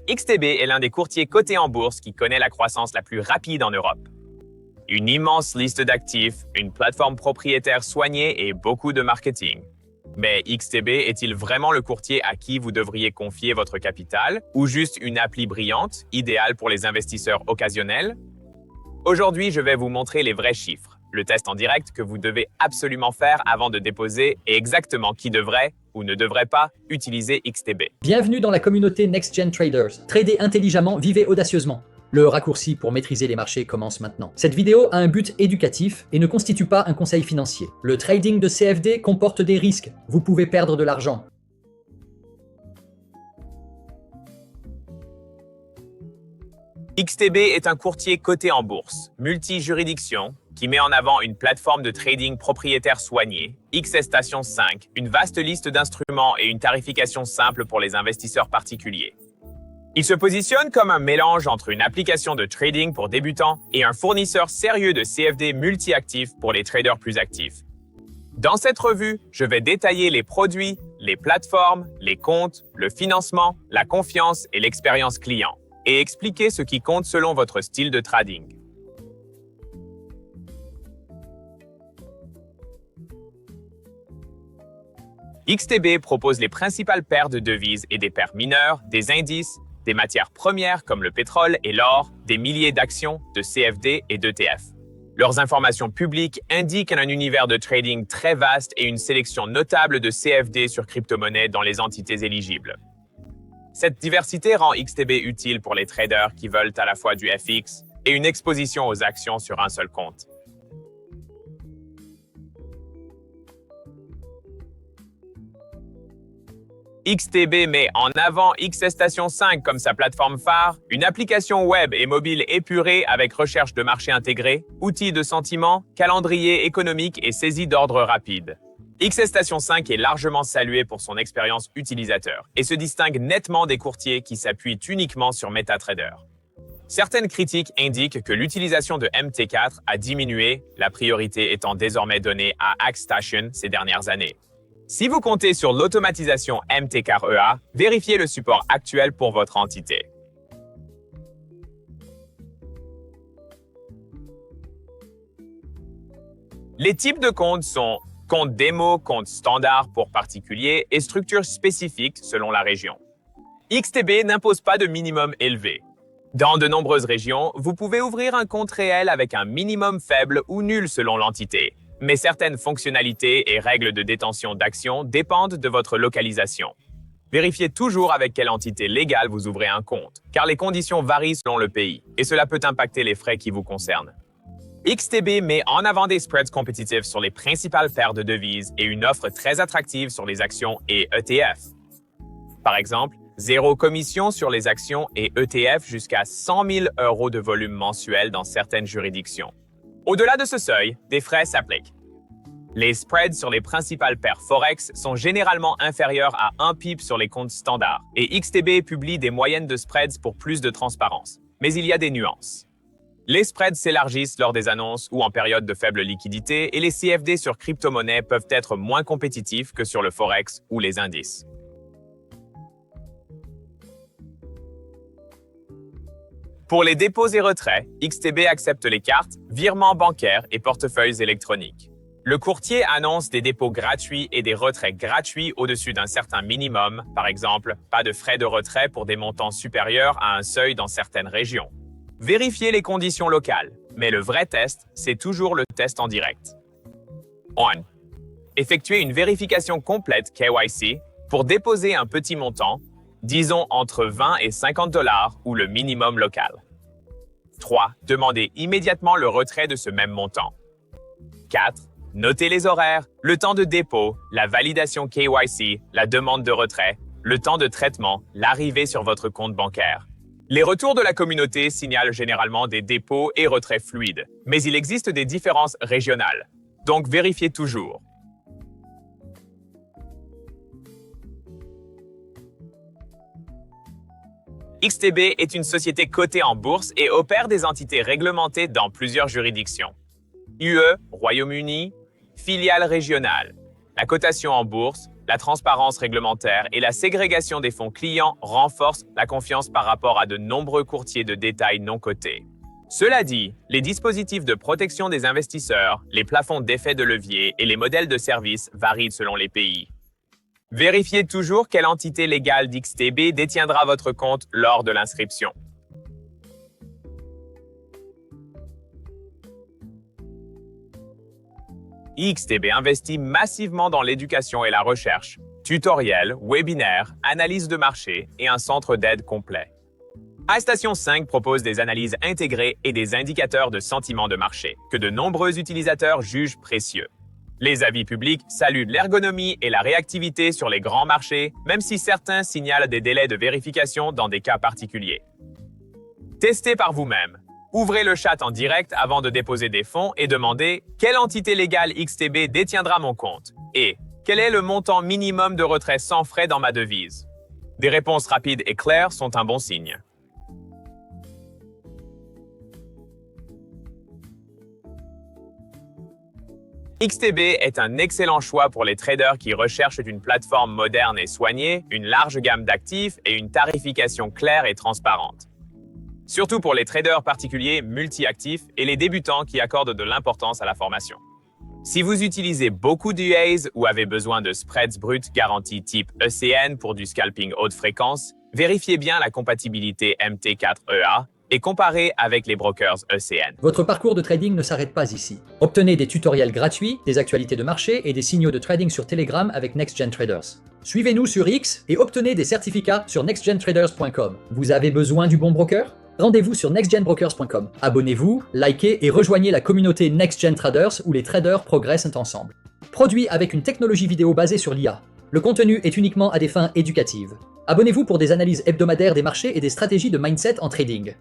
XTB est l'un des courtiers cotés en bourse qui connaît la croissance la plus rapide en Europe. Une immense liste d'actifs, une plateforme propriétaire soignée et beaucoup de marketing. Mais XTB est-il vraiment le courtier à qui vous devriez confier votre capital ou juste une appli brillante, idéale pour les investisseurs occasionnels? Aujourd'hui, je vais vous montrer les vrais chiffres, le test en direct que vous devez absolument faire avant de déposer et exactement qui devrait ou ne devrait pas utiliser XTB. Bienvenue dans la communauté Next Gen Traders. Tradez intelligemment, vivez audacieusement. Le raccourci pour maîtriser les marchés commence maintenant. Cette vidéo a un but éducatif et ne constitue pas un conseil financier. Le trading de CFD comporte des risques. Vous pouvez perdre de l'argent. XTB est un courtier coté en bourse, multi-juridiction, qui met en avant une plateforme de trading propriétaire soignée, XStation 5, une vaste liste d'instruments et une tarification simple pour les investisseurs particuliers. Il se positionne comme un mélange entre une application de trading pour débutants et un fournisseur sérieux de CFD multi-actifs pour les traders plus actifs. Dans cette revue, je vais détailler les produits, les plateformes, les comptes, le financement, la confiance et l'expérience client, et expliquer ce qui compte selon votre style de trading. XTB propose les principales paires de devises et des paires mineures, des indices, des matières premières comme le pétrole et l'or, des milliers d'actions, de CFD et d'ETF. Leurs informations publiques indiquent un univers de trading très vaste et une sélection notable de CFD sur crypto-monnaies dans les entités éligibles. Cette diversité rend XTB utile pour les traders qui veulent à la fois du FX et une exposition aux actions sur un seul compte. XTB met en avant XStation 5 comme sa plateforme phare, une application web et mobile épurée avec recherche de marché intégré, outils de sentiment, calendrier économique et saisie d'ordre rapide. XStation 5 est largement salué pour son expérience utilisateur et se distingue nettement des courtiers qui s'appuient uniquement sur MetaTrader. Certaines critiques indiquent que l'utilisation de MT4 a diminué, la priorité étant désormais donnée à AxStation ces dernières années. Si vous comptez sur l'automatisation MT4EA, vérifiez le support actuel pour votre entité. Les types de comptes sont compte démo, compte standard pour particuliers et structures spécifiques selon la région. XTB n'impose pas de minimum élevé. Dans de nombreuses régions, vous pouvez ouvrir un compte réel avec un minimum faible ou nul selon l'entité. Mais certaines fonctionnalités et règles de détention d'actions dépendent de votre localisation. Vérifiez toujours avec quelle entité légale vous ouvrez un compte, car les conditions varient selon le pays, et cela peut impacter les frais qui vous concernent. XTB met en avant des spreads compétitifs sur les principales paires de devises et une offre très attractive sur les actions et ETF. Par exemple, 0 commission sur les actions et ETF jusqu'à 100 000 € de volume mensuel dans certaines juridictions. Au-delà de ce seuil, des frais s'appliquent. Les spreads sur les principales paires Forex sont généralement inférieurs à 1 pip sur les comptes standards et XTB publie des moyennes de spreads pour plus de transparence. Mais il y a des nuances. Les spreads s'élargissent lors des annonces ou en période de faible liquidité et les CFD sur crypto-monnaies peuvent être moins compétitifs que sur le Forex ou les indices. Pour les dépôts et retraits, XTB accepte les cartes, virements bancaires et portefeuilles électroniques. Le courtier annonce des dépôts gratuits et des retraits gratuits au-dessus d'un certain minimum, par exemple, pas de frais de retrait pour des montants supérieurs à un seuil dans certaines régions. Vérifiez les conditions locales, mais le vrai test, c'est toujours le test en direct. 1. Effectuez une vérification complète KYC pour déposer un petit montant, disons entre 20 et 50 $ ou le minimum local. 3. Demandez immédiatement le retrait de ce même montant. 4. Notez les horaires, le temps de dépôt, la validation KYC, la demande de retrait, le temps de traitement, l'arrivée sur votre compte bancaire. Les retours de la communauté signalent généralement des dépôts et retraits fluides, mais il existe des différences régionales. Donc vérifiez toujours. XTB est une société cotée en bourse et opère des entités réglementées dans plusieurs juridictions. UE, Royaume-Uni, filiale régionale. La cotation en bourse, la transparence réglementaire et la ségrégation des fonds clients renforcent la confiance par rapport à de nombreux courtiers de détail non cotés. Cela dit, les dispositifs de protection des investisseurs, les plafonds d'effet de levier et les modèles de service varient selon les pays. Vérifiez toujours quelle entité légale d'XTB détiendra votre compte lors de l'inscription. XTB investit massivement dans l'éducation et la recherche, tutoriels, webinaires, analyses de marché et un centre d'aide complet. iStation 5 propose des analyses intégrées et des indicateurs de sentiment de marché que de nombreux utilisateurs jugent précieux. Les avis publics saluent l'ergonomie et la réactivité sur les grands marchés, même si certains signalent des délais de vérification dans des cas particuliers. Testez par vous-même. Ouvrez le chat en direct avant de déposer des fonds et demandez « Quelle entité légale XTB détiendra mon compte ?» et « Quel est le montant minimum de retrait sans frais dans ma devise ?» Des réponses rapides et claires sont un bon signe. XTB est un excellent choix pour les traders qui recherchent une plateforme moderne et soignée, une large gamme d'actifs et une tarification claire et transparente. Surtout pour les traders particuliers multi-actifs et les débutants qui accordent de l'importance à la formation. Si vous utilisez beaucoup d'UAs ou avez besoin de spreads bruts garantis type ECN pour du scalping haute fréquence, vérifiez bien la compatibilité MT4EA et comparez avec les brokers ECN. Votre parcours de trading ne s'arrête pas ici. Obtenez des tutoriels gratuits, des actualités de marché et des signaux de trading sur Telegram avec NextGen Traders. Suivez-nous sur X et obtenez des certificats sur nextgentraders.com. Vous avez besoin du bon broker ? Rendez-vous sur nextgenbrokers.com. Abonnez-vous, likez et rejoignez la communauté NextGen Traders où les traders progressent ensemble. Produit avec une technologie vidéo basée sur l'IA. Le contenu est uniquement à des fins éducatives. Abonnez-vous pour des analyses hebdomadaires des marchés et des stratégies de mindset en trading.